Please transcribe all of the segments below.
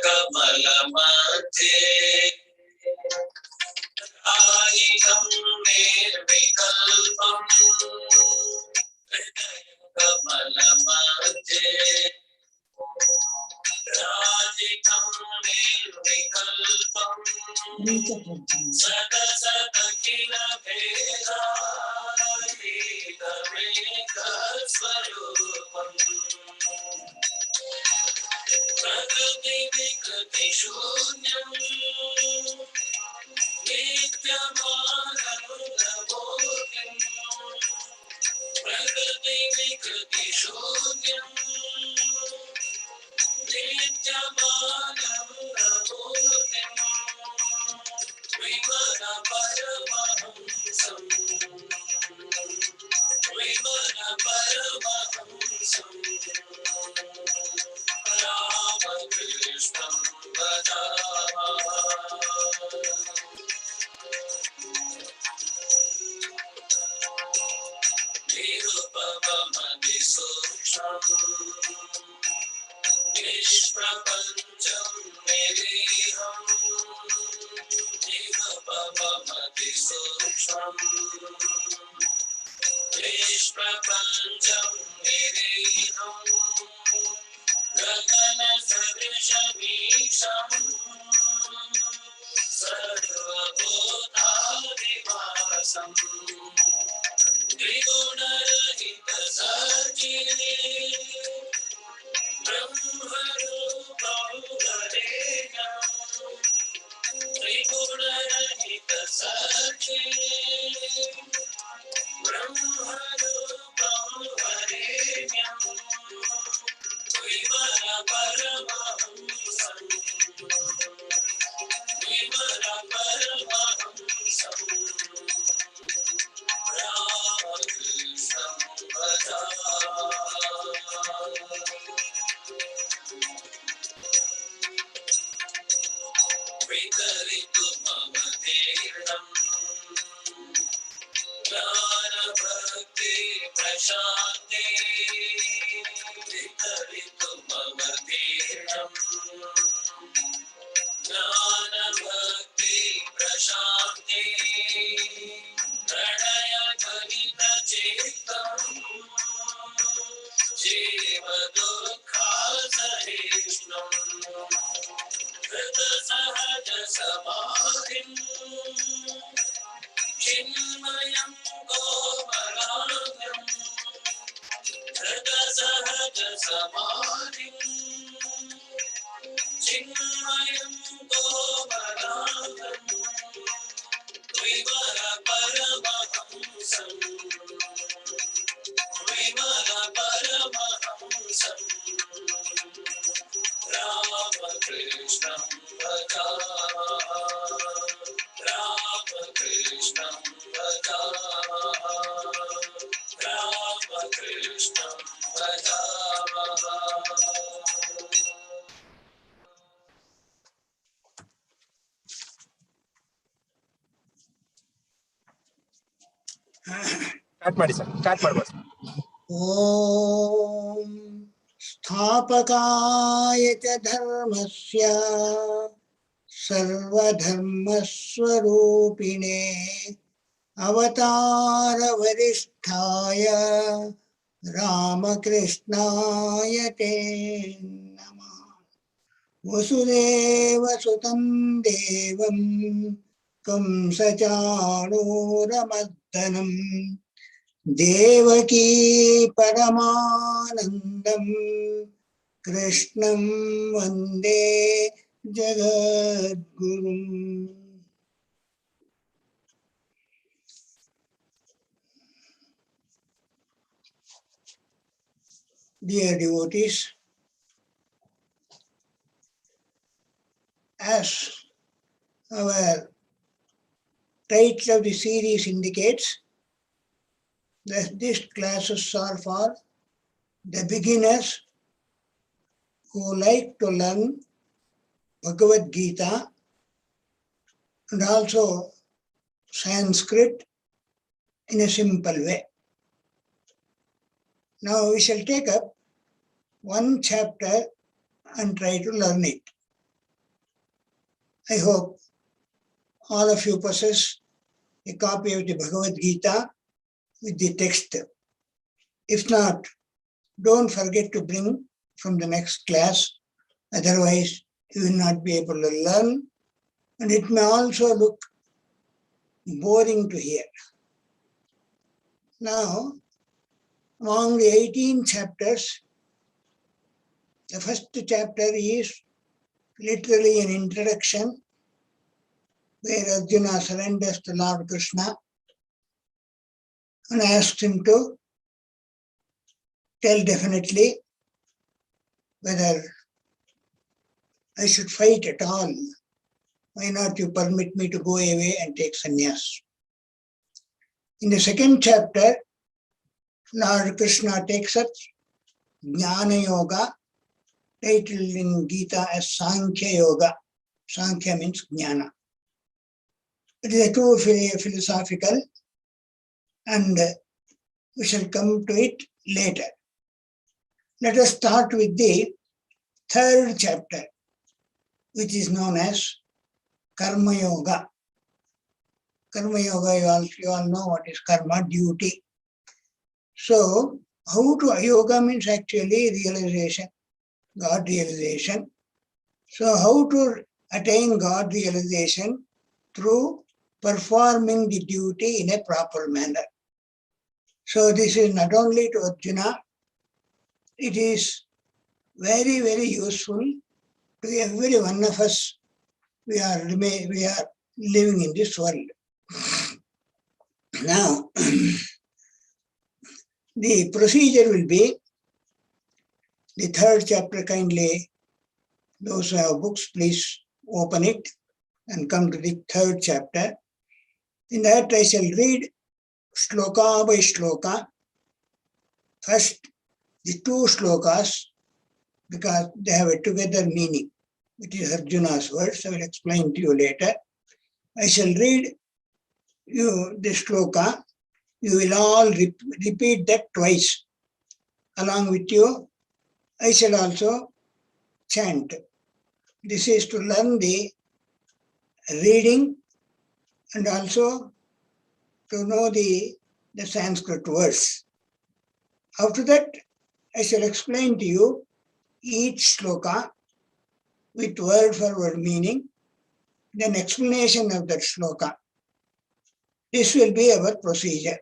कमलमध्ये रायिकं निर्विकल्पं हृदय कमलमध्ये राजिकं निर्विकल्पं सदसदखिल भेदातीतमेकस्वरूपम् प्रकृति विकृति शून्यं नित्यमानन्दमूर्तिम् प्रकृति विकृति शून्यं नित्यमानन्दमूर्तिम् विमल परमहंसं विमल परमहंसं रामकृष्णं भजामि निरुपममतिसूक्ष्मम् निष्प्रपञ्चं निरीहं निरुपममतिसूक्ष्मम् निष्प्रपञ्चं निरीहं गगनसदृशमीशम् सर्वभूतादिवासम् त्रिगुणरहितसचित् ब्रह्मरूपं वरेण्यं त्रिगुणरहितसचित् ब्रह्मरूपं वरेण्यं विमल परमहंसं विमल परमहंसं रामकृष्णं भजामि वितरितु मम तीर्णम् ज्ञानभक्ति प्रशान्ति वितरितु मम तीर्णम् ज्ञानभक्ति प्रशान्ति प्रणयगणितचित्तम् जीवदुःखासहिष्णुम् हृदसहज समाधिं चिन्मयं कोमलाङ्गं हृदसहज समाधिं चिन्मयं कोमलाङ्गं विमल परमहंसं विमल परमहंसं रामकृष्णं भजामि रामकृष्णं भजामि रामकृष्णं भजामि ಸ್ಟಾರ್ಟ್ ಮಾಡಿ ಸರ್, ಸ್ಟಾರ್ಟ್ ಮಾಡ್ಬೋದು. ಓಂ ಸ್ಥಾಪಕಾಯ ಚ ಧರ್ಮಸ್ಯ ಸರ್ವಧರ್ಮಸ್ವರೂಪಿಣೇ ಅವತಾರ ವರಿಷ್ಠಾಯ ರಾಮಕೃಷ್ಣಾಯ ತೇ ನಮಃ. ವಸುದೇವ ಸುತಂ ದೇವಂ ಕಂಸಚಾಣೂರಮರ್ದನಂ ದೇವಕೀ ಪರಮಾನಂದಂ ಕೃಷ್ಣಂ Vande ಜಗದ್ಗುರುಂ. Dear devotees, as our title of the series indicates, that these classes are for the beginners who like to learn Bhagavad Gita and also Sanskrit in a simple way. Now we shall take up one chapter and try to learn it. I hope all of you possess a copy of the Bhagavad Gita with the text. If not, don't forget to bring from the next class. Otherwise, you will not be able to learn, and it may also look boring to hear. Now, among the 18 chapters, the first chapter is literally an introduction where Arjuna surrenders to Lord Krishna and asks him to tell definitely whether I should fight at all. Why not you permit me to go away and take sannyas? In the second chapter, Lord Krishna takes up Jnana Yoga, titled in Gita as Sankhya Yoga. Sankhya means Jnana. It is a too philosophical, and we shall come to it later. Let us start with the third chapter, which is known as Karma Yoga. Karma Yoga, you all know what is karma, duty. So, how to yoga means actually realization, God realization. So, how to attain God realization? Through performing the duty in a proper manner. So, this is not only to Arjuna, it is very, very useful to every one of us. We are living in this world. Now, the procedure will be the third chapter. Kindly, those who have books, please open it and come to the third chapter. In that, I shall read shloka by shloka. First, the two shlokas, because they have a together meaning. It is Arjuna's words. I will explain to you later. I shall read you the shloka. You will all repeat that twice. Along with you, I shall also chant. This is to learn the reading and also to know the Sanskrit words. After that, I shall explain to you each shloka with word for word meaning, then explanation of that shloka. This will be our procedure.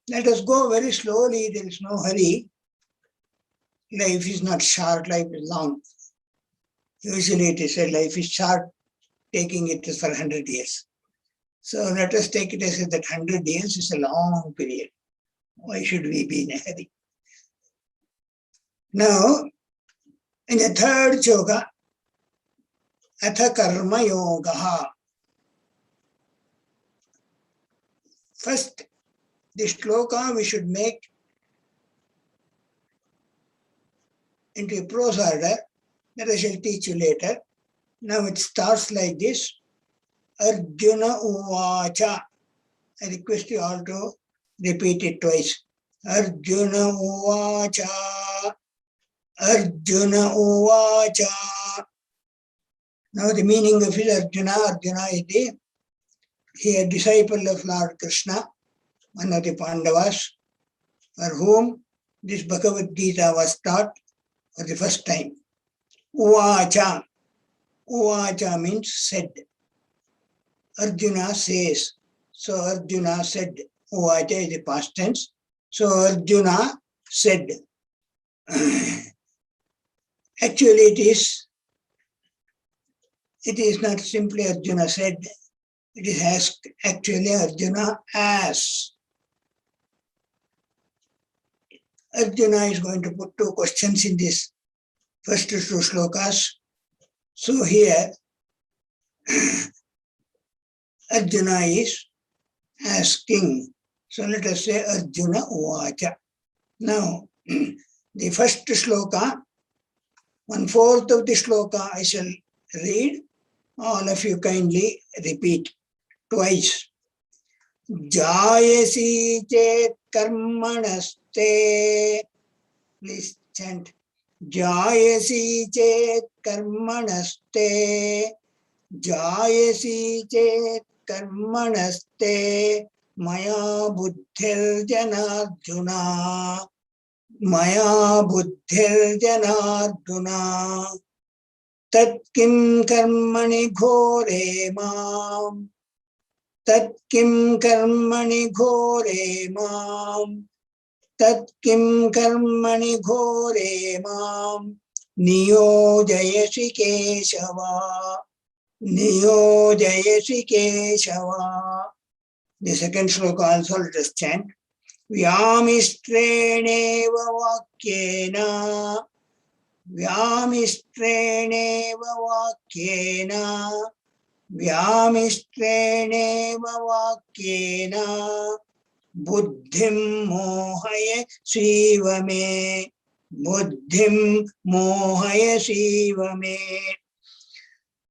Let us go very slowly, there is no hurry. Life is not short, life is long. Usually it is said life is short, taking it for 100 years. So let us take it as that 100 years is a long period. Why should we be in a hurry? Now, in the third yoga, Atha Karma Yoga. First, the shloka we should make into a prose order that I shall teach you later. Now it starts like this. Arjuna Uvacha. I request you all to repeat it twice. Arjuna Uvacha. Arjuna Uvacha. Now the meaning of it, Arjuna. Arjuna is a disciple of Lord Krishna, one of the Pandavas, for whom this Bhagavad Gita was taught for the first time. Uvacha. Uvacha means said. Arjuna says. So Arjuna said. Uvacha is the past tense. So Arjuna said. Actually, it is not simply Arjuna said. It is asked, actually Arjuna asked. Arjuna is going to put two questions in this first two shlokas. So here, Arjuna is asking. So let us say Arjuna Uvacha. Now, the first shloka, 1/4 of the shloka I shall read. All of you kindly repeat twice. Jayasi chet karmanaste. Please chant. Jayasi chet karmanaste Jayasi chet karmanaste maya buddhirjanarjuna. Maya buddhirjanarjuna. Tat kim karmani ghore mam. Tat kim karmani ghore mam. Tat kim karmani ghore mam. Niyojayasi Keshava. Niyojayasi Keshava. The second sloka also let us chant. Vyamistreneva vakyena. Vyamistreneva vakyena. Vyamistreneva vakyena. Buddhim mohaya sivame. Buddhim mohaya sivame.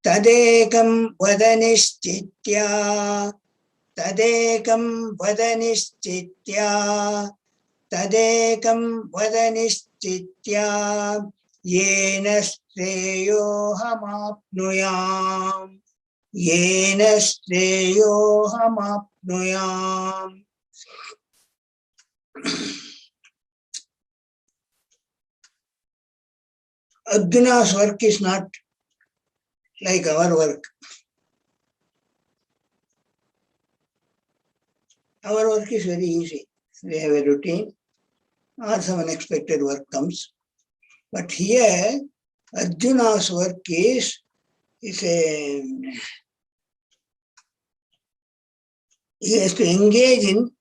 Tadekam vadanishchitya. Tadekam vadanishchitya. Tadekam vadanishchitya. Yena shreyohamapnuyam. Yena shreyohamapnuyam. Arjuna's work is not like our work. Our work is very easy. We have a routine or some unexpected work comes. But here, Arjuna's work is a, he has to engage in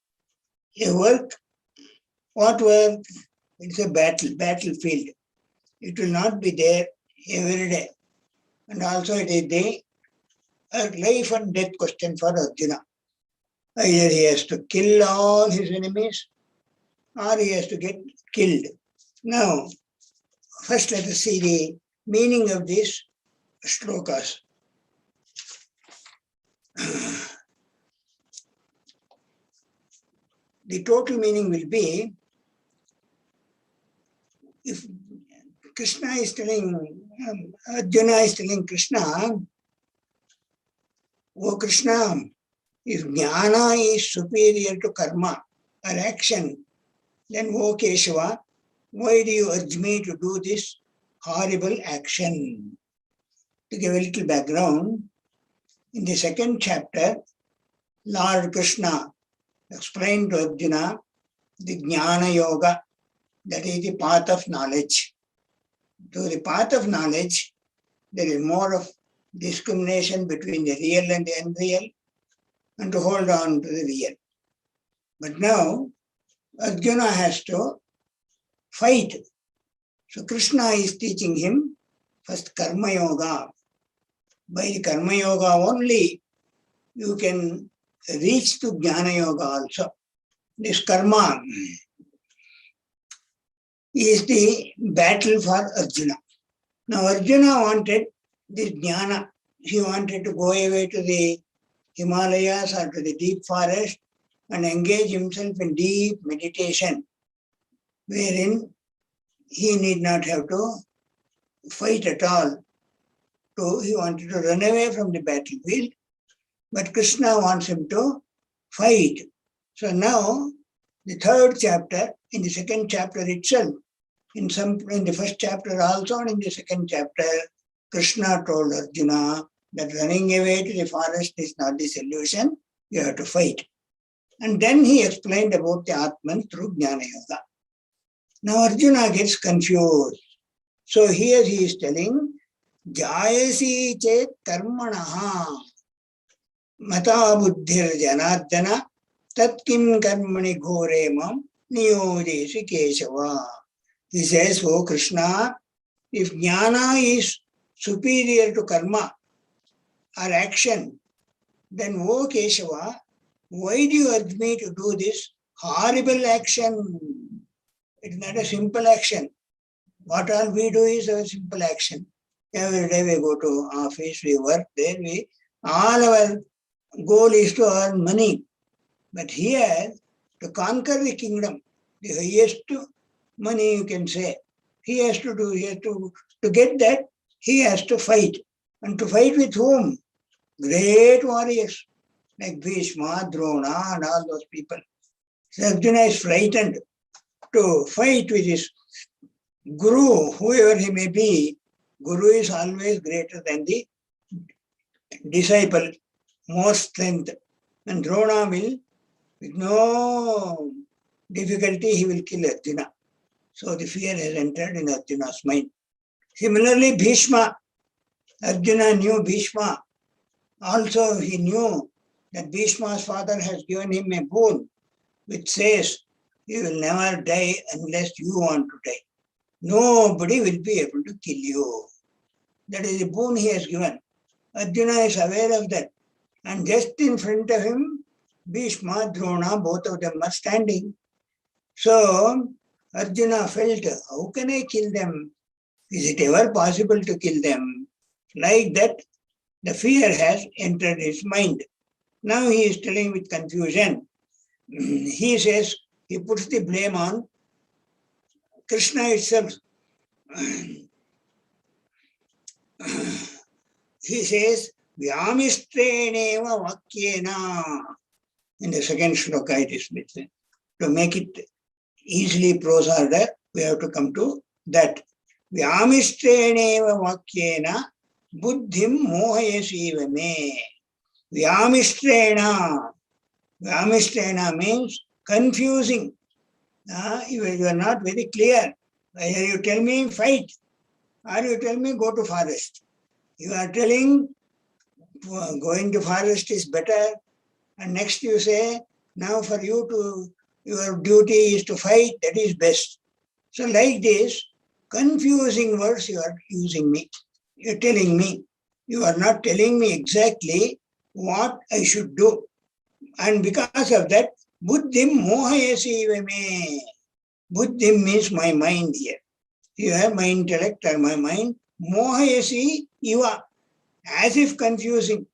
a work. What work? It's a battlefield. It will not be there every day. And also it is a life and death question for Arjuna. Either he has to kill all his enemies or he has to get killed. Now, first let us see the meaning of these shlokas. The total meaning will be, if Krishna is telling, Arjuna is telling Krishna, oh Krishna, if jnana is superior to karma or action, then oh Keshava, why do you urge me to do this horrible action? To give a little background, in the second chapter, Lord Krishna explained to Arjuna the Jnana Yoga, that is the path of knowledge. To the path of knowledge, there is more of discrimination between the real and the unreal, and to hold on to the real. But now, Arjuna has to fight. So Krishna is teaching him first Karma Yoga. By the Karma Yoga only, you can reach to Jnana Yoga also. This karma is the battle for Arjuna. Now Arjuna wanted this jnana. He wanted to go away to the Himalayas or to the deep forest and engage himself in deep meditation, wherein he need not have to fight at all. So he wanted to run away from the battlefield, but Krishna wants him to fight. So now, the third chapter, in the second chapter itself, in the first chapter also and in the second chapter, Krishna told Arjuna that running away to the forest is not the solution, you have to fight. And then he explained about the Atman through Jnana Yoga. Now Arjuna gets confused. So here he is telling, Jayasi chet karmanaha mata buddhir janardana tat kim karmani ghore mam niyojesi Keshava. He says, oh Krishna, if jnana is superior to karma or action, then oh Keshava, why do you urge me to do this horrible action? It's not a simple action. What all we do is a simple action. Every day we go to office, we work there, all our goal is to earn money. But here, to conquer the kingdom, the highest money you can say, to get that, he has to fight. And to fight with whom? great warriors like Bhishma, Drona, and all those people. So Arjuna is frightened to fight with his Guru, whoever he may be. Guru is always greater than the disciple, more strength. And Drona will, with no difficulty, he will kill Arjuna. So the fear has entered in Arjuna's mind. Similarly, Bhishma, Arjuna knew Bhishma. Also, he knew that Bhishma's father has given him a boon, which says, you will never die unless you want to die. Nobody will be able to kill you. That is the boon he has given. Arjuna is aware of that. And just in front of him, Bhishma, Drona, both of them are standing. So Arjuna felt, how can I kill them? Is it ever possible to kill them? Like that, the fear has entered his mind. Now he is telling with confusion. He says, he puts the blame on Krishna itself. He says, Vyamistreneva vakyena. In the second shloka it is written. To make it easily prose order, we have to come to that. Vyamistreneva vakyena buddhim mohayasiva me. Vyamistrena. Vyamistrena means confusing. You are not very clear. Either you tell me fight, or you tell me go to forest. You are telling going to forest is better, and next you say, now for you to, your duty is to fight, that is best. So like this, confusing words you are using me. You are telling me. You are not telling me exactly what I should do. And because of that, buddhim mohayasi me. Buddhim means my mind here. You have my intellect or my mind. Mohayasi iva. As if confusing.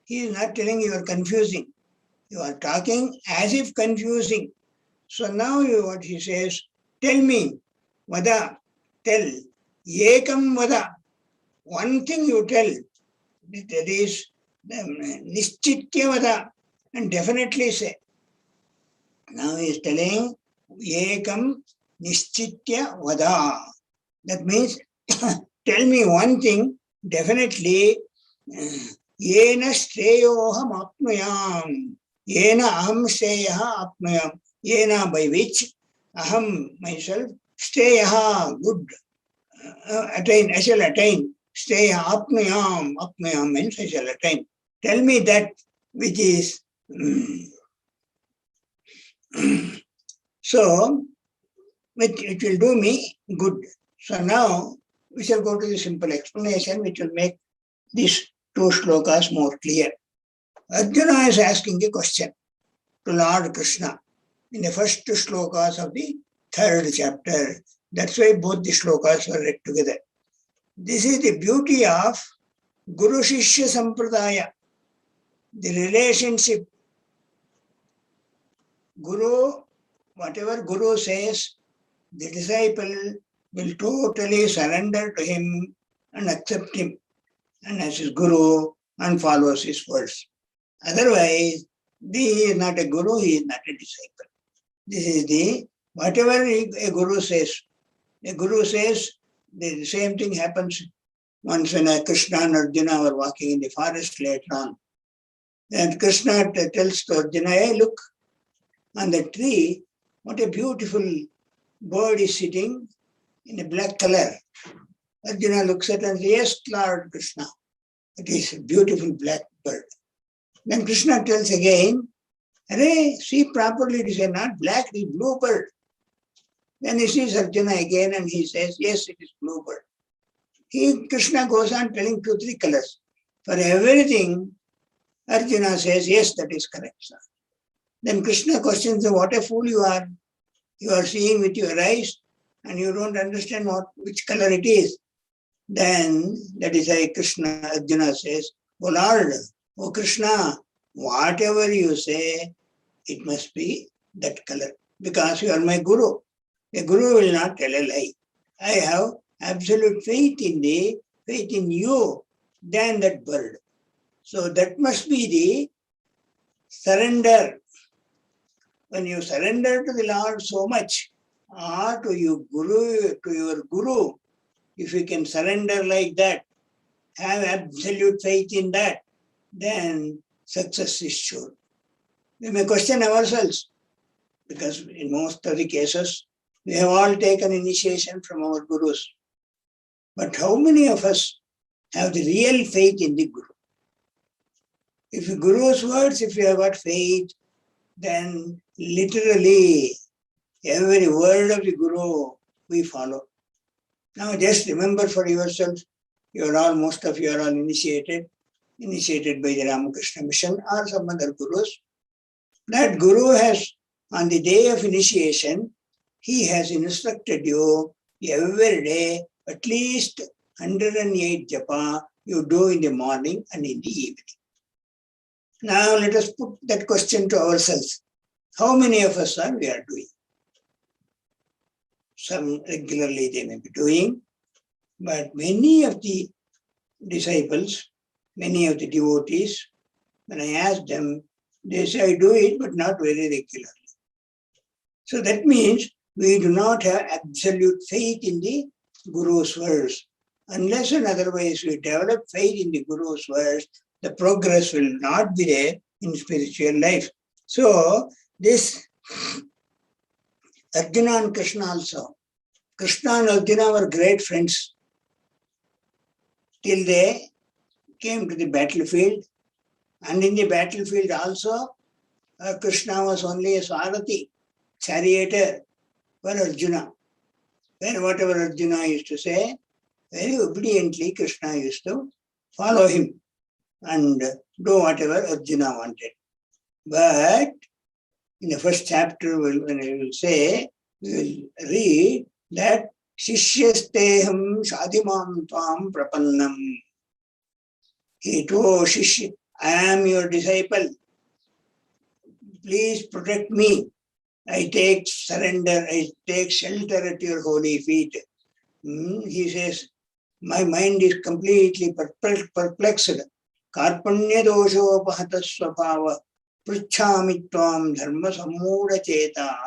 He is not telling you are confusing. You are talking as if confusing. So now what he says, tell me, vada, tell, ekam vada, one thing you tell, that is nischitya vada, and definitely say. Now he is telling, ekam nischitya vada. That means, tell me one thing, definitely, yena shreyoham apnuyam. Yena aham shreyaha apnuyam. Yena, by which aham, myself, shreyaha, good, attain, I shall attain. Shreyaha apnuyam. Apnuyam means I shall attain. Tell me that which is. So, it will do me good. So now, we shall go to the simple explanation which will make these two shlokas more clear. Arjuna is asking a question to Lord Krishna in the first shlokas of the third chapter. That's why both the shlokas are read together. This is the beauty of Guru Shishya Sampradaya, the relationship. Guru, whatever Guru says, the disciple will totally surrender to him and accept him and as his Guru and follows his words. Otherwise, he is not a Guru, he is not a disciple. This is the, whatever a Guru says, the same thing happens once when Krishna and Arjuna were walking in the forest later on. And Krishna tells to Arjuna, hey, look, on the tree, what a beautiful bird is sitting in a black color. Arjuna looks at it and says, yes, Lord Krishna, it is a beautiful black bird. Then Krishna tells again, hey, see properly, it is not black, it is blue bird. Then he sees Arjuna again and he says, yes, it is blue bird. Krishna goes on telling 2-3 colors. For everything, Arjuna says, yes, that is correct, sir. Then Krishna questions, what a fool you are. You are seeing with your eyes and you don't understand which color it is. Then that is why Arjuna says, oh Lord, oh Krishna, whatever you say, it must be that color. Because you are my Guru. A Guru will not tell a lie. I have absolute faith in you than that bird. So that must be the surrender. When you surrender to the Lord so much, or to your guru, if you can surrender like that, have absolute faith in that, then success is sure. We may question ourselves, because in most of the cases, we have all taken initiation from our gurus. But how many of us have the real faith in the guru? If the guru's words, if you have got faith, then literally every word of the guru we follow. Now just remember for yourself, most of you are all initiated by the Ramakrishna Mission or some other gurus. That guru has, on the day of initiation, he has instructed you every day at least 108 japa you do in the morning and in the evening. Now let us put that question to ourselves. How many of us we are doing? Some regularly they may be doing, but many of the disciples, many of the devotees, when I ask them, they say, I do it, but not very regularly. So that means we do not have absolute faith in the Guru's words. Unless and otherwise we develop faith in the Guru's words, the progress will not be there in spiritual life. So this Arjuna and Krishna also. Krishna and Arjuna were great friends till they came to the battlefield. And in the battlefield also, Krishna was only a Sarathi, charioteer for Arjuna. When whatever Arjuna used to say, very obediently Krishna used to follow him and do whatever Arjuna wanted. But in the first chapter, when I will say, we will read that Shishyasteham Shadimam Tvam Prapannam. He told Shishya, I am your disciple. Please protect me. I take surrender, I take shelter at your holy feet. He says, my mind is completely perplexed. Karpanya dosho pahata swabhava pruchhami tvam dharma sammuda cheta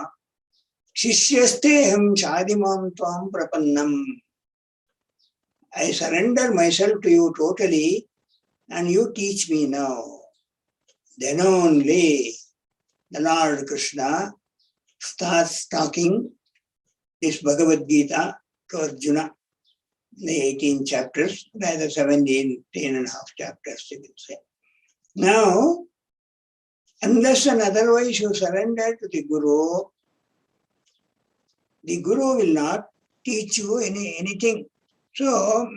shishyasteham shadimam tvam prapannam. I surrender myself to you totally and you teach me now. Then only the Lord Krishna starts talking this Bhagavad Gita to Arjuna. The 18 chapters, rather 17 and a half chapters, you can say. Now, unless and otherwise you surrender to the Guru will not teach you anything. So,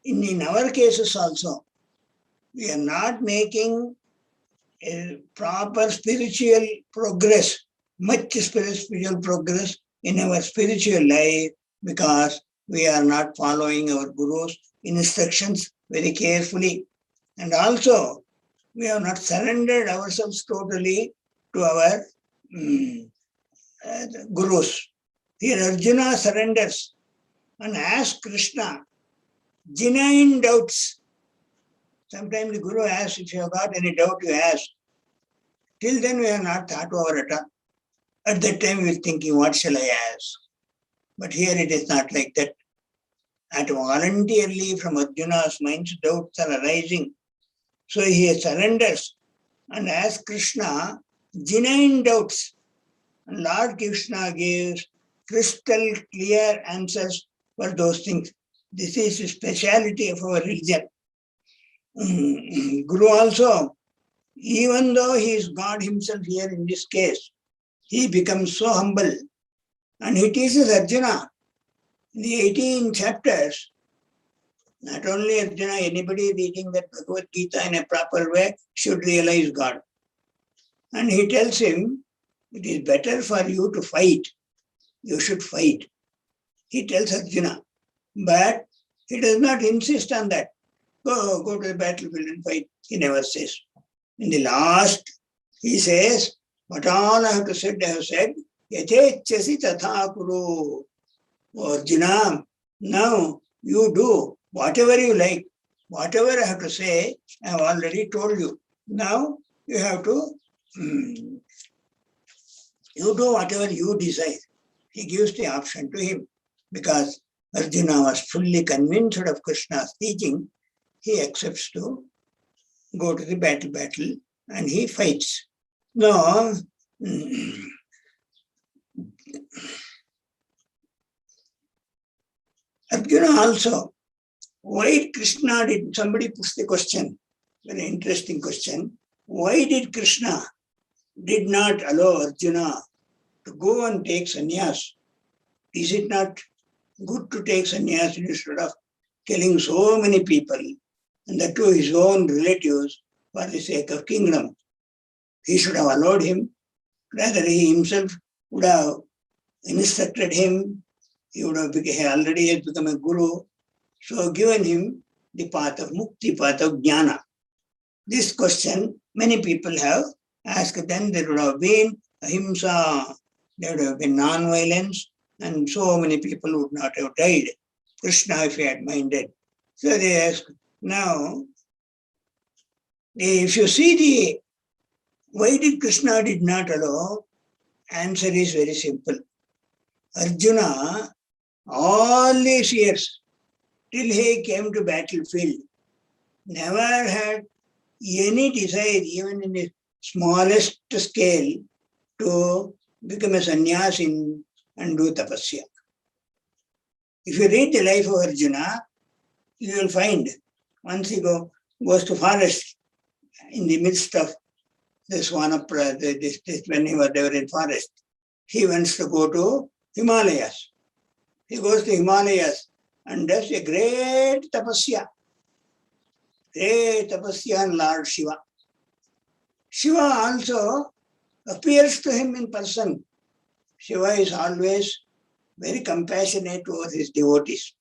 in our cases also, we are not making a proper spiritual progress, much spiritual progress in our spiritual life, because we are not following our Guru's instructions very carefully. And also, we have not surrendered ourselves totally to our Gurus. Here Arjuna surrenders and asks Krishna genuine doubts. Sometimes the Guru asks, if you have got any doubt, you ask. Till then, we have not thought over it. At that time, we are thinking, what shall I ask? But here it is not like that. And voluntarily from Arjuna's mind, doubts are arising. So he surrenders and asks Krishna genuine doubts. And Lord Krishna gives crystal clear answers for those things. This is the speciality of our religion. Guru also, even though he is God himself here in this case, he becomes so humble. And he teaches Arjuna in the 18 chapters. Not only Arjuna, anybody reading that Bhagavad Gita in a proper way should realize God. And he tells him, it is better for you to fight. You should fight. He tells Arjuna. But he does not insist on that. Go to the battlefield and fight. He never says. In the last, he says, what all I have to say, I have said. Yatechasi tatha kuru. Arjuna, now you do whatever you like. Whatever I have to say, I have already told you. Now you have to, you do whatever you desire. He gives the option to him. Because Arjuna was fully convinced of Krishna's teaching, he accepts to go to the battle and he fights. Now, Arjuna also, why Krishna did, somebody puts the question, very interesting question, why did Krishna did not allow Arjuna to go and take sannyas? Is it not good to take sannyas instead of killing so many people, and that too his own relatives for the sake of kingdom? He should have allowed him. Rather, he himself would have instructed him. He would have already has become a guru. So given him the path of mukti, path of jnana. This question many people have asked. Then there would have been ahimsa, there would have been non-violence, and so many people would not have died. Krishna, if he had minded. So they ask, now, if you see why did Krishna did not allow? Answer is very simple. Arjuna, all these years, till he came to battlefield, never had any desire, even in the smallest scale, to become a sannyasin and do tapasya. If you read the life of Arjuna, you will find once he goes to forest in the midst of this one of when they were in forest, he wants to go to Himalayas. He goes to Himalayas and does a great tapasya on Lord Shiva. Shiva also appears to him in person. Shiva is always very compassionate towards his devotees.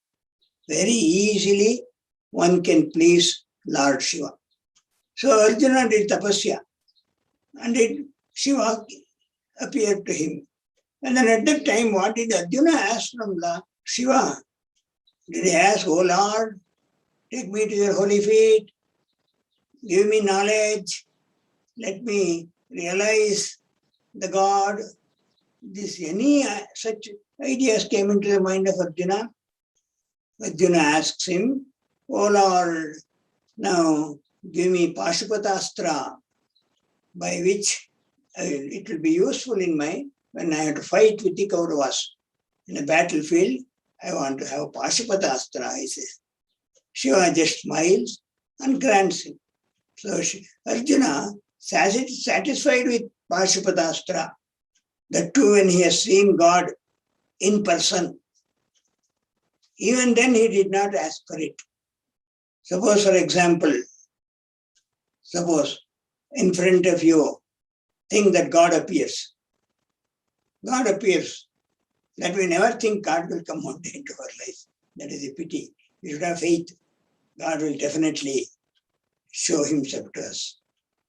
Very easily one can please Lord Shiva. So Arjuna did tapasya and Shiva appeared to him. And then at that time, what did Arjuna ask from Shiva? Did he ask, oh Lord, take me to your holy feet, give me knowledge, let me realize the God? Any such ideas came into the mind of Arjuna? Arjuna asks him, oh Lord, now give me Pashupatastra, by which it will be useful when I have to fight with the Kauravas. In a battlefield, I want to have Pashupatastra, he says. Shiva just smiles and grants him. So Arjuna, satisfied with Pashupatastra, that too when he has seen God in person, even then he did not ask for it. Suppose, for example, in front of you, think that God appears. God appears. That we never think God will come one day into our life. That is a pity. We should have faith. God will definitely show himself to us.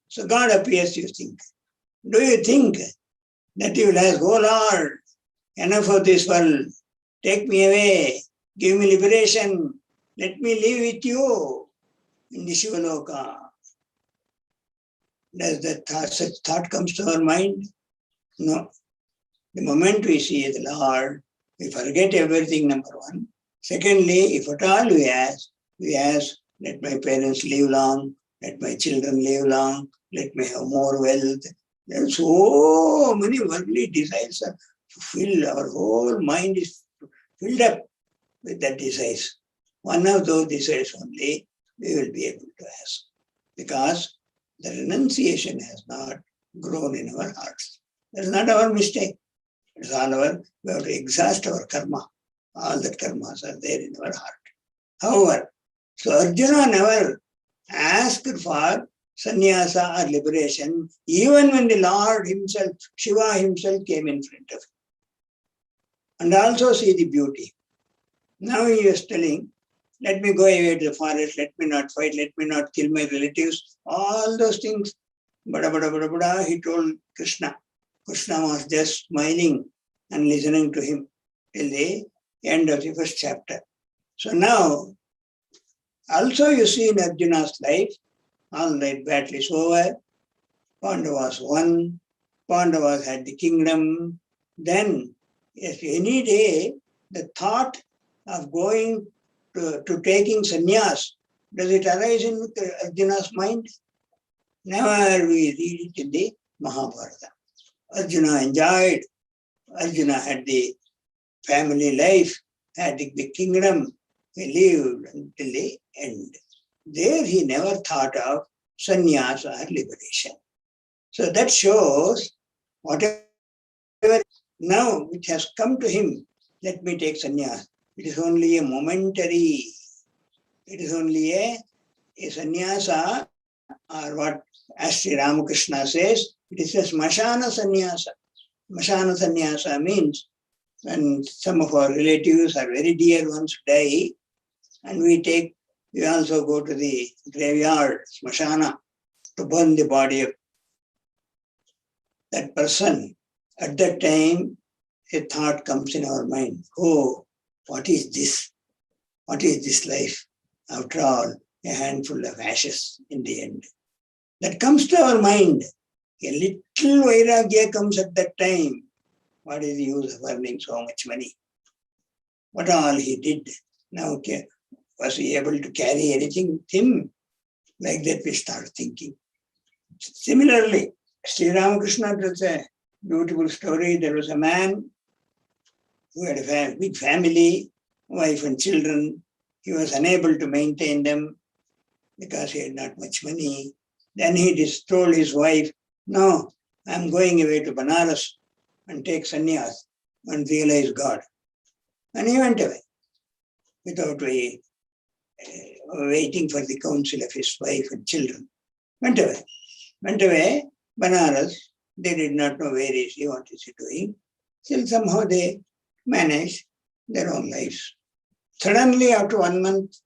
So God appears, you think. Do you think that you will ask, oh Lord, enough of this world, take me away, give me liberation, let me live with you in the Shivaloka? Does such thought comes to our mind? No. The moment we see the Lord, we forget everything, number one. Secondly, if at all we ask, let my parents live long, let my children live long, let me have more wealth. There are so many worldly desires are fulfilled. Our whole mind is filled up with that desires. One of those desires only we will be able to ask. Because the renunciation has not grown in our hearts. That's not our mistake. It's all we have to exhaust our karma. All the karmas are there in our heart. However, so Arjuna never asked for sannyasa or liberation, even when the Lord himself, Shiva himself came in front of him. And also see the beauty. Now he is telling, let me go away to the forest, let me not fight, let me not kill my relatives. All those things, he told Krishna. Krishna was just smiling and listening to him till the end of the first chapter. So now, Also, you see in Arjuna's life, all that battle is over, Pandavas won, Pandavas had the kingdom. Then, if any day, the thought of going to taking sannyas, does it arise in Arjuna's mind? Never we read it in the Mahabharata. Arjuna enjoyed, Arjuna had the family life, had the kingdom, he lived until the end. There he never thought of sannyas or liberation. So that shows whatever now which has come to him, let me take sannyas. It is only a momentary, it is only a sannyasa, or what as Sri Ramakrishna says, it is a smashana sannyasa. Smashana sannyasa means when some of our relatives or very dear ones die, and we also go to the graveyard, smashana, to burn the body of that person. At that time, a thought comes in our mind, oh, what is this? What is this life? After all, a handful of ashes in the end. That comes to our mind. A little vairagya comes at that time. What is the use of earning so much money? What all he did? Now, was he able to carry anything with him? Like that we start thinking. Similarly, Sri Ramakrishna tells a beautiful story. There was a man who had a big family, wife and children. He was unable to maintain them because he had not much money. Then he just told his wife, no, I'm going away to Banaras and take sannyas and realize God. And he went away without waiting for the counsel of his wife and children. Went away, Banaras. They did not know where is he, what is he doing. Still somehow they managed their own lives. Suddenly, after 1 month,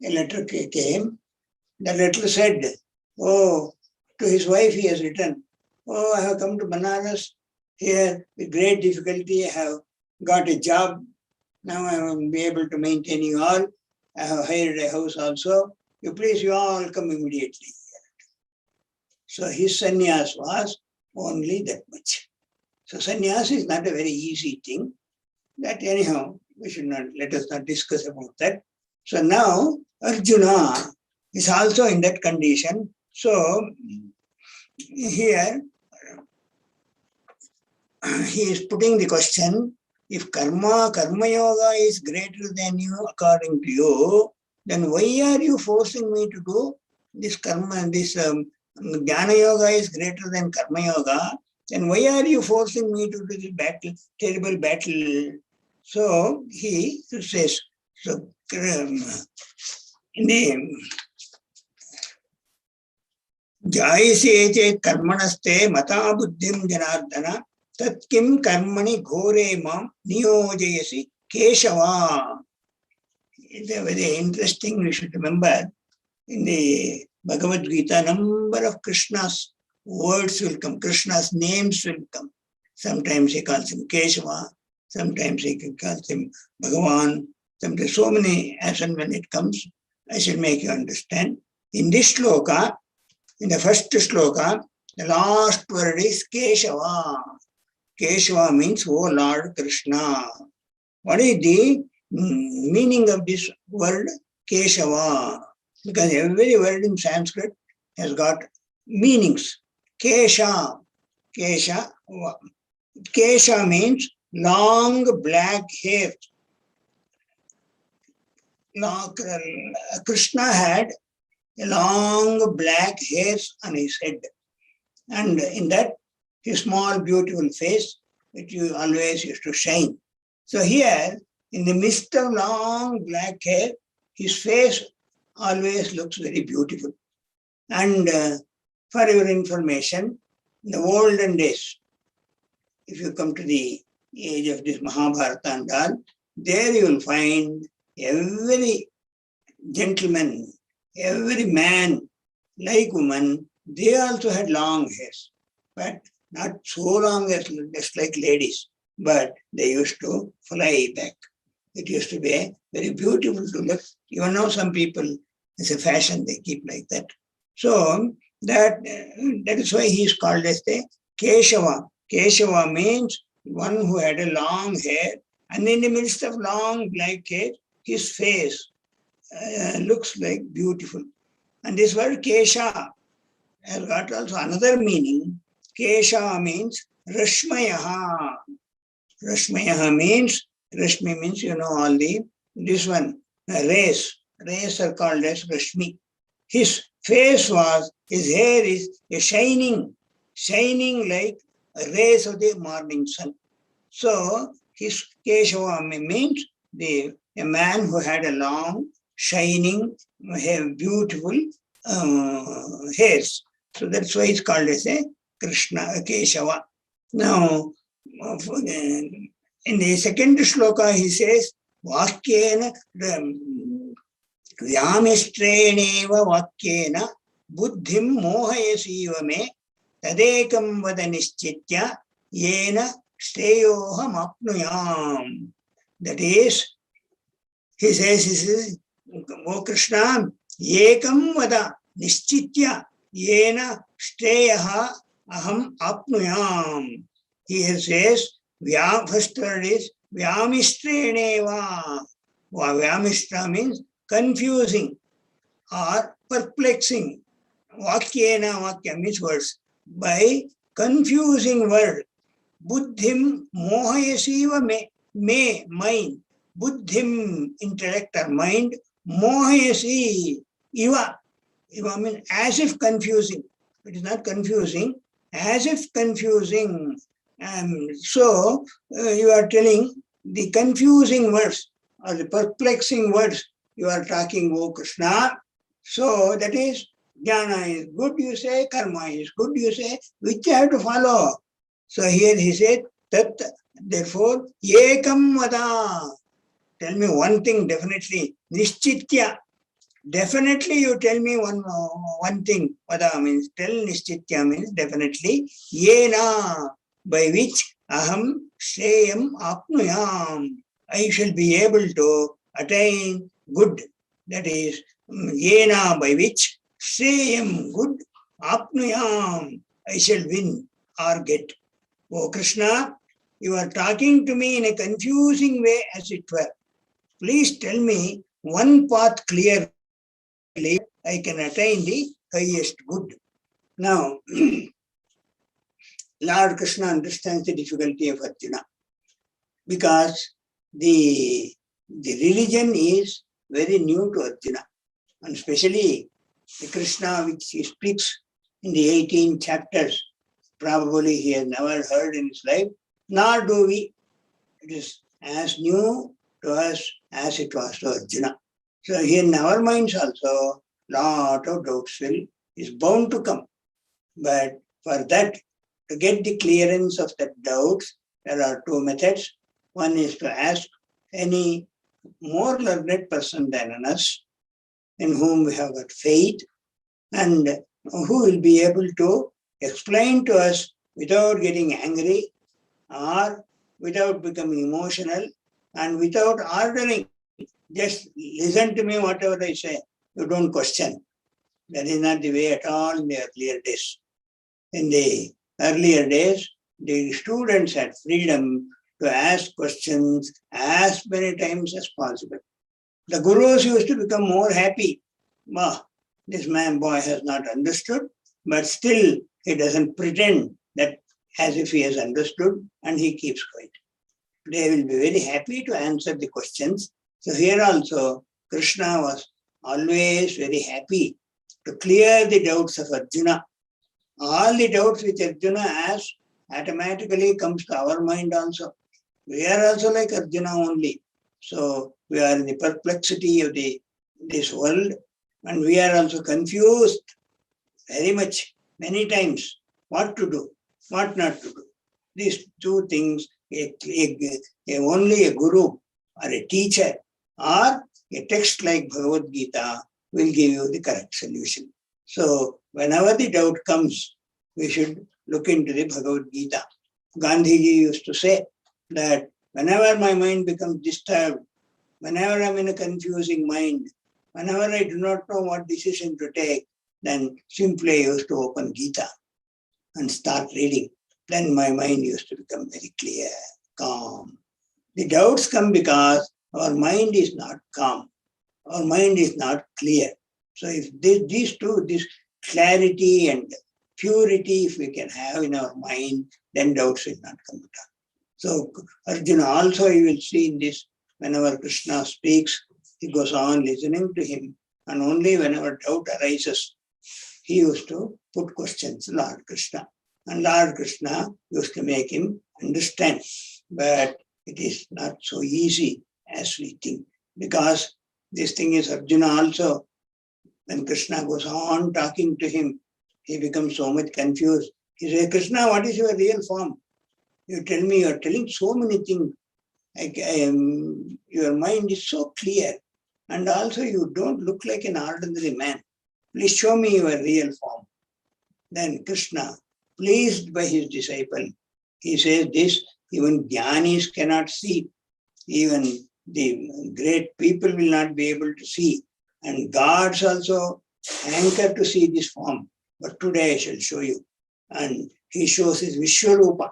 a letter came. The letter said, oh, to his wife he has written, oh, I have come to Banaras. Here, with great difficulty, I have got a job. Now I will be able to maintain you all. I have hired a house also. You all come immediately. So his sannyas was only that much. So sannyas is not a very easy thing. That anyhow, let us not discuss about that. So now Arjuna is also in that condition. So here he is putting the question, if karma yoga is greater than you according to you, then why are you forcing me to do this karma, this jnana yoga is greater than karma yoga, then why are you forcing me to do this terrible battle? So he says, so in the Jayase che karmanaste mata buddhim janardana tat kim karmani ghore mam niyojayasi Keshava. It's a very interesting, we should remember, in the Bhagavad Gita, number of Krishna's words will come, Krishna's names will come. Sometimes he calls him Keshava, sometimes he calls him Bhagavan, sometimes so many, as and when it comes, I shall make you understand. In this shloka, in the first shloka, the last word is Keshava. Keshava means, oh Lord Krishna. What is the meaning of this word Keshava? Because every word in Sanskrit has got meanings. Kesha. Kesha means long black hair. Krishna had a long black hairs on his head. And in that, his small beautiful face, which always used to shine. So here, in the midst of long black hair, his face always looks very beautiful. And for your information, in the olden days, if you come to the age of this Mahabharata and all, there you will find every gentleman, every man, like woman, they also had long hairs, but not so long as just like ladies, but they used to fly back. It used to be very beautiful to look. Even now some people It's a fashion, they keep like that. So that is why he is called as the Keshava. Keshava means one who had a long hair, and in the midst of long black hair, his face looks like beautiful. And this word Kesha has got also another meaning. Kesha means Rashmayaha. Rashmayaha means, Rashmi means, all this one, rays. Rays are called as Rashmi. His face his hair is a shining like rays of the morning sun. So his Keshava means a man who had a long, shining, beautiful hairs. So that's why it's called as a Krishna Keshava. Now, in the second shloka, he says, Vakyena Vyamistreneva Vakyena Buddhim Mohayasiva me Tadekam Vada Nischitya Yena Shreyoham Apnuyam. That is, he says, O Krishna, Yekam Vada Nischitya Yena Shreyaha Aham Apnuyam. Here says, first word is Vyamistreneva. Vyamistra means confusing or perplexing. Vakyena, Vakya means words. By confusing word, Buddhim mohayasiva me, mind. Buddhim, intellect or mind, mohayasi, iva. Iva means as if confusing. It is not confusing, as if confusing. So you are telling the confusing words or the perplexing words. You are talking, O Krishna. So that is, jnana is good, you say, karma is good, you say, which you have to follow. So here he said, that therefore, yekam vada. Tell me one thing definitely, nischitya. Definitely you tell me one thing. Vada means tell, nischitya means definitely. Yena, by which aham shreyam apnuyam. I shall be able to attain good. That is, yena, by which shreyam, good, apnuyam, I shall win or get. Oh Krishna, you are talking to me in a confusing way, as it were. Please tell me one path clearly, I can attain the highest good. Now, Lord Krishna understands the difficulty of Arjuna because the religion is very new to Arjuna, and especially the Krishna which he speaks in the 18 chapters. Probably he has never heard in his life, nor do we. It is as new to us as it was to Arjuna. So here in our minds also, lot of doubts is bound to come. But for that, to get the clearance of that doubts, there are two methods. One is to ask any more learned person than us, in whom we have got faith, and who will be able to explain to us without getting angry or without becoming emotional and without ordering. Just listen to me, whatever I say. You don't question. That is not the way at all in the earlier days. In the earlier days, the students had freedom to ask questions as many times as possible. The gurus used to become more happy. This boy has not understood, but still he doesn't pretend that as if he has understood, and he keeps quiet. They will be very happy to answer the questions. So here also, Krishna was always very happy to clear the doubts of Arjuna. All the doubts which Arjuna has automatically comes to our mind also. We are also like Arjuna only. So we are in the perplexity of this world, and we are also confused very much, many times, what to do, what not to do. These two things, only a guru or a teacher or a text like Bhagavad Gita will give you the correct solution. So whenever the doubt comes, we should look into the Bhagavad Gita. Gandhiji used to say that whenever my mind becomes disturbed, whenever I'm in a confusing mind, Whenever I do not know what decision to take, then simply I used to open Gita and start reading. Then my mind used to become very clear, calm. The doubts come because our mind is not calm. Our mind is not clear. So if these two, this clarity and purity, if we can have in our mind, then doubts will not come at all. So Arjuna also, you will see in this, whenever Krishna speaks, he goes on listening to him. And only whenever doubt arises, he used to put questions to Lord Krishna. And Lord Krishna used to make him understand. But it is not so easy as we think. Because this thing is Arjuna also, when Krishna goes on talking to him, he becomes so much confused. He says, Krishna, what is your real form? You tell me, you are telling so many things. Your mind is so clear. And also you don't look like an ordinary man. Please show me your real form. Then Krishna, pleased by his disciple, he says this, even Jnanis cannot see. Even the great people will not be able to see. And gods also hanker to see this form. But today I shall show you. And he shows his Vishwarupa.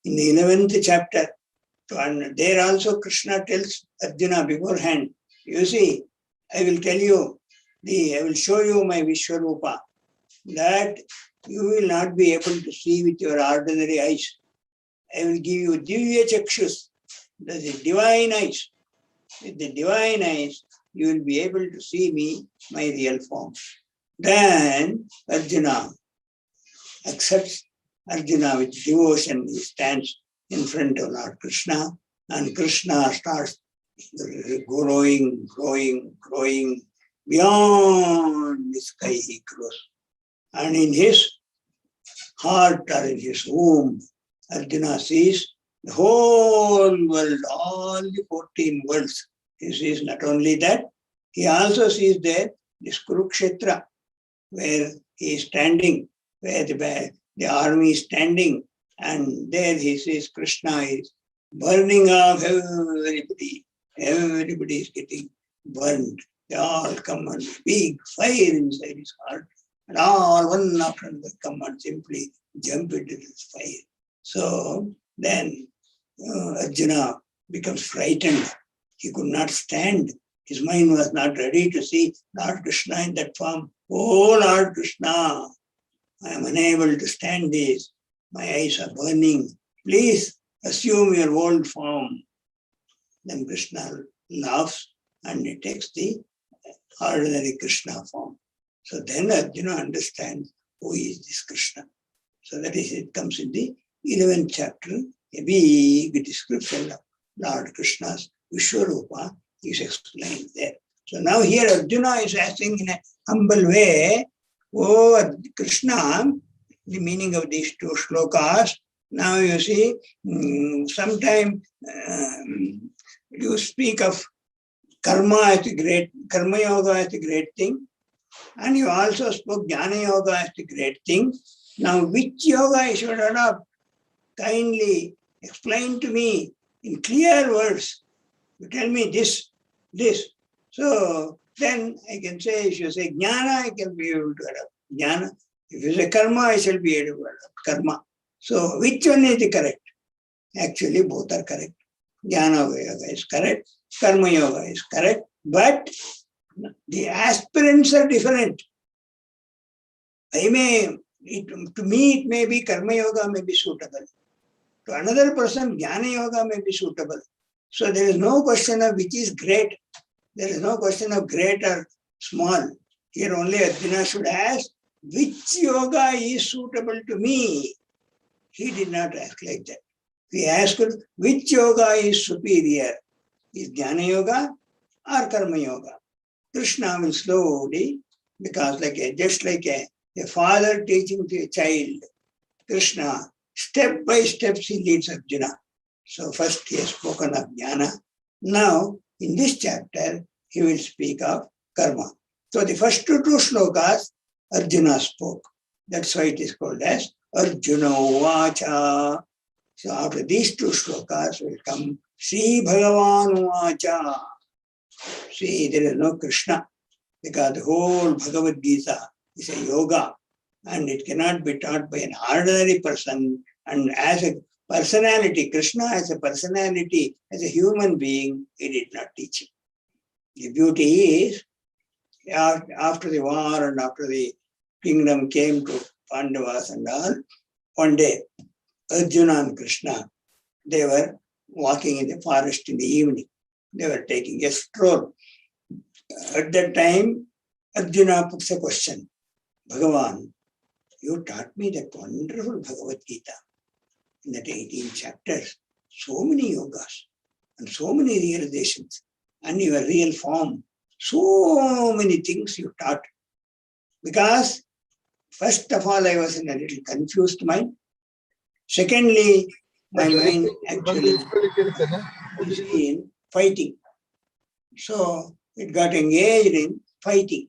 In the 11th chapter, and there also Krishna tells Arjuna beforehand, you see, I will tell you, I will show you my Vishwarupa, that you will not be able to see with your ordinary eyes. I will give you Divya Chakshus, that is divine eyes. With the divine eyes, you will be able to see me, my real form. Then Arjuna accepts. Arjuna with devotion, he stands in front of Lord Krishna, and Krishna starts growing beyond the sky he grows. And in his heart or in his womb, Arjuna sees the whole world, all the 14 worlds. He sees not only that, he also sees there this Kurukshetra, where he is standing, where the army is standing, and there he sees Krishna is burning off everybody. Everybody is getting burned. They all come and big fire inside his heart. And all one after another come and simply jump into this fire. So then Arjuna becomes frightened. He could not stand. His mind was not ready to see Lord Krishna in that form. Oh Lord Krishna, I am unable to stand this. My eyes are burning. Please assume your old form. Then Krishna laughs and he takes the ordinary Krishna form. So then Arjuna understands who is this Krishna. So that is, it comes in the 11th chapter, a big description of Lord Krishna's Vishwarupa is explained there. So now here Arjuna is asking in a humble way, oh Krishna, the meaning of these two shlokas. Now you see, sometime you speak of karma as a great, karma yoga as a great thing, and you also spoke jnana yoga as a great thing. Now which yoga I should adopt? Kindly explain to me in clear words. You tell me this. So then I can say, if you say jnana, I can be able to adopt jnana. If you say karma, I shall be able to adopt karma. So which one is the correct? Actually, both are correct. Jnana yoga is correct, karma yoga is correct, but the aspirants are different. To me, it may be karma yoga may be suitable. To another person, jnana yoga may be suitable. So there is no question of which is great. There is no question of great or small. Here only Arjuna should ask, which yoga is suitable to me? He did not ask like that. He asked, which yoga is superior? Is jnana yoga or karma yoga? Krishna will slowly, because just like a father teaching to a child, Krishna, step by step, he leads Arjuna. So first he has spoken of jnana. Now, in this chapter, he will speak of karma. So the first two shlokas, Arjuna spoke. That's why it is called as Arjuna Vacha. So after these two shlokas will come Sri Bhagavan Vacha. See, there is no Krishna because the whole Bhagavad Gita is a yoga and it cannot be taught by an ordinary person. And as a personality, Krishna as a personality, as a human being, he did not teach it. The beauty is, after the war and after the kingdom came to Pandavas and all, one day, Arjuna and Krishna, they were walking in the forest in the evening. They were taking a stroll. At that time, Arjuna puts a question. Bhagavan, you taught me that wonderful Bhagavad Gita. In that 18 chapters, so many yogas and so many realizations and your real form, so many things you taught. Because first of all, I was in a little confused mind. Secondly, my mind actually is in fighting. So it got engaged in fighting.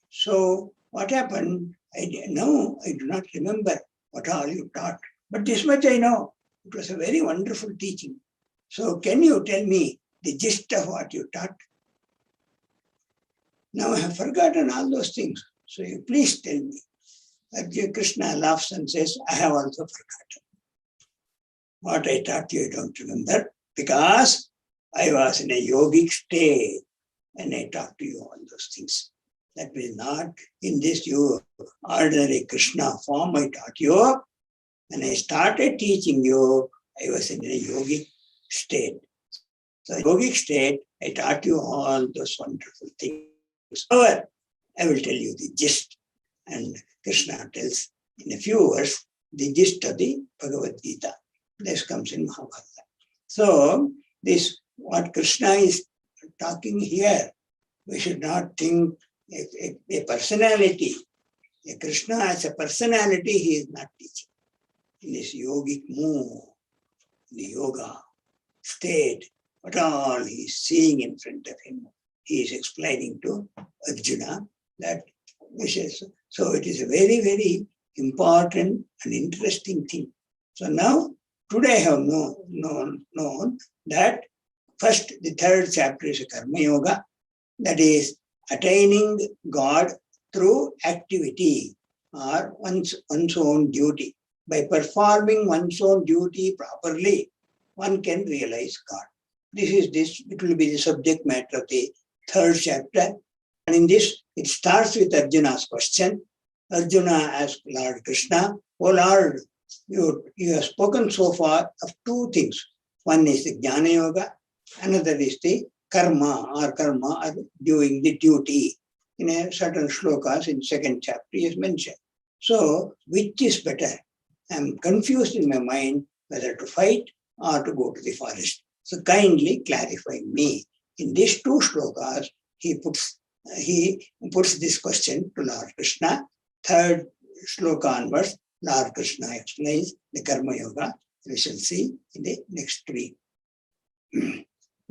So what happened? I do not remember what all you taught. But this much I know. It was a very wonderful teaching. So can you tell me the gist of what you taught? Now I have forgotten all those things. So you please tell me. Krishna laughs and says, I have also forgotten. What I taught you, I don't remember. Because I was in a yogic state and I talked to you all those things. That was not in this ordinary Krishna form I taught you. When I started teaching you, I was in a yogic state. So in yogic state, I taught you all those wonderful things. However, I will tell you the gist. And Krishna tells in a few words the gist of the Bhagavad Gita. This comes in Mahabharata. So this, what Krishna is talking here, we should not think a personality. A Krishna as a personality, he is not teaching. In this yogic mood, in the yoga state, what all he is seeing in front of him, he is explaining to Arjuna that wishes. So it is a very, very important and interesting thing. So now, today I have known that first, the third chapter is a Karma Yoga, that is attaining God through activity or one's own duty. By performing one's own duty properly, one can realize God. It will be the subject matter of the third chapter. And in this, it starts with Arjuna's question. Arjuna asked Lord Krishna, "Oh Lord, you have spoken so far of two things. One is the Jnana Yoga, another is the karma or doing the duty." In a certain shlokas in second chapter is mentioned. So, which is better? I am confused in my mind whether to fight or to go to the forest. So kindly clarify me. In these two shlokas, he puts this question to Lord Krishna. Third shloka onwards, Lord Krishna explains the Karma Yoga. We shall see in the next week.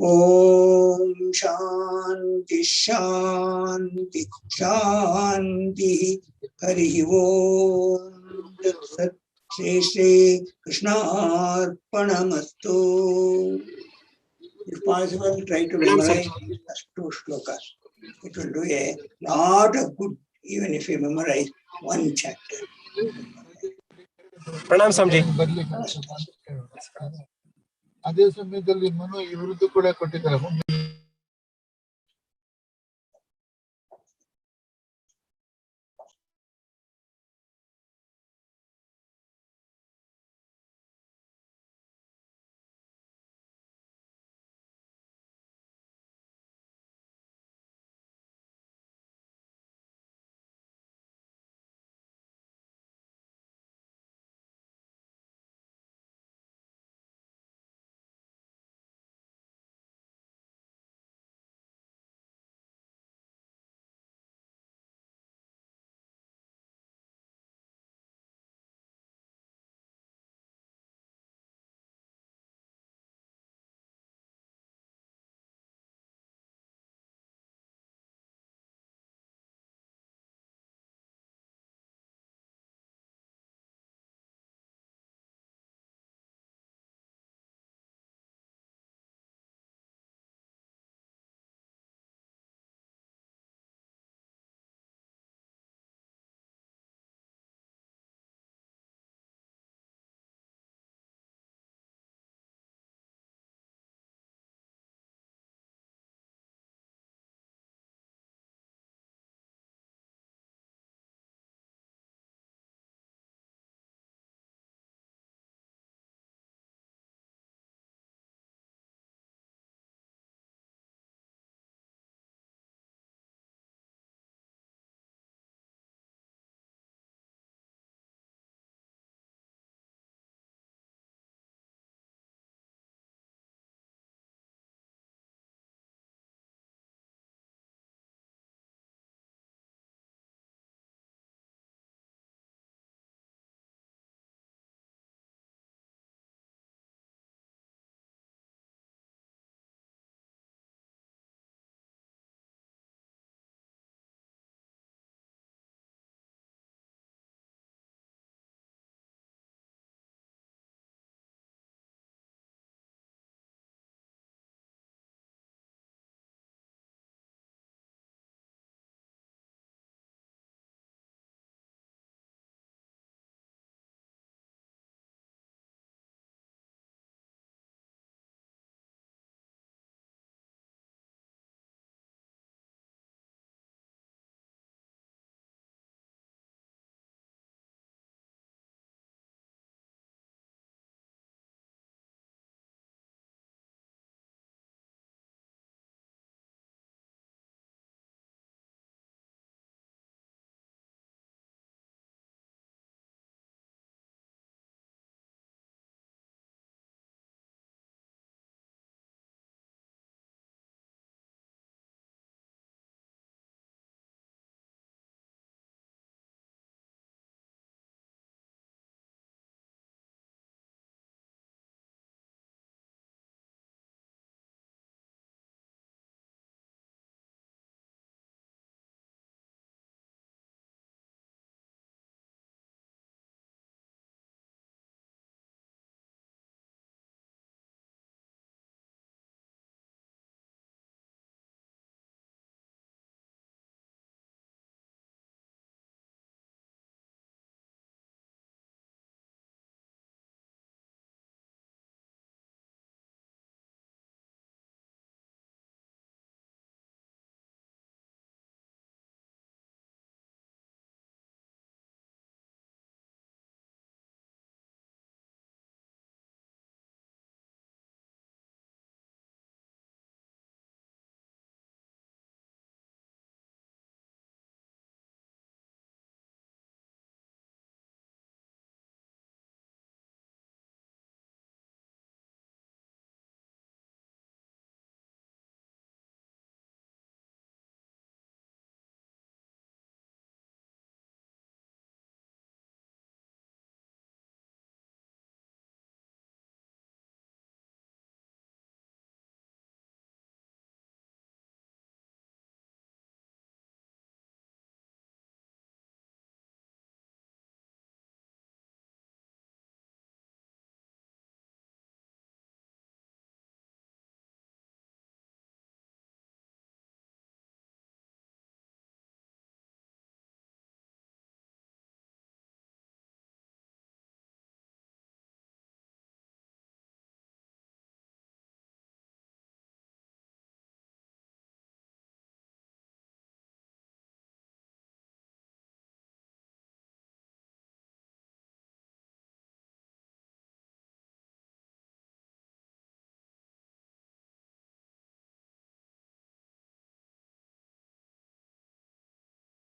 Om Shanti Shanti Shanti Hari Om Tat Sat Shri Krishna Arpanamastu. If possible, try to memorize these first two shlokas. It will do a lot of good, even if you memorize one chapter. Pranam Swamiji. ಅದೇ ಸಮಯದಲ್ಲಿ ಮನು ಇವರದ್ದು ಕೂಡ ಕೊಟ್ಟಿದ್ದಾರೆ.